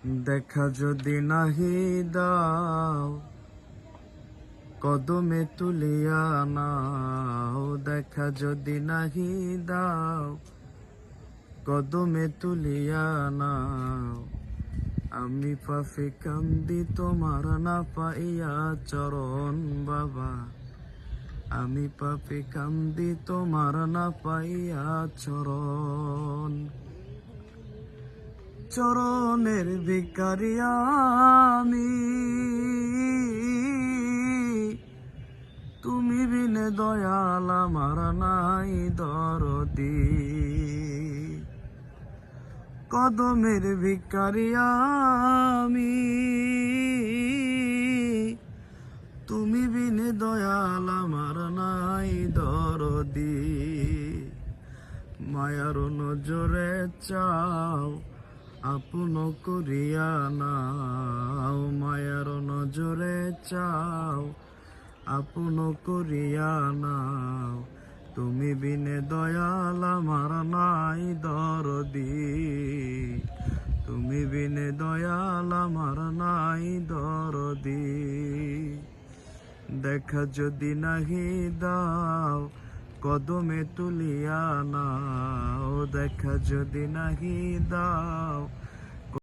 দেখা যদি নাহি দাও, কদমে তুলিয়া নাও। দেখা যদি নাহি দাও, কদমে তুলিয়া নাও। আমি পাপি কান্দি তোমার না পাইয়া চরণ বাবা। আমি পাপি কান্দি তোমার না পাইয়া চরণ। চরণের ভিখারি আমি, তুমি বিনে দয়াল আমার নাই দরদি। কদমের ভিখারি আমি, তুমি বিনে দয়াল আমার নাই দরদি। মায়ার নজরে চাও, আপন করিয়া নাও। মায়ার নজরে চাও, আপন করিয়া নাও। তুমি বিনে দয়াল আমার নাই দরদি। তুমি বিনে দয়াল আমার নাই দরদি। দেখা যদি নাহি দাও, কদমে তুলিয়া নাও। দেখা যদি নাহি দাও,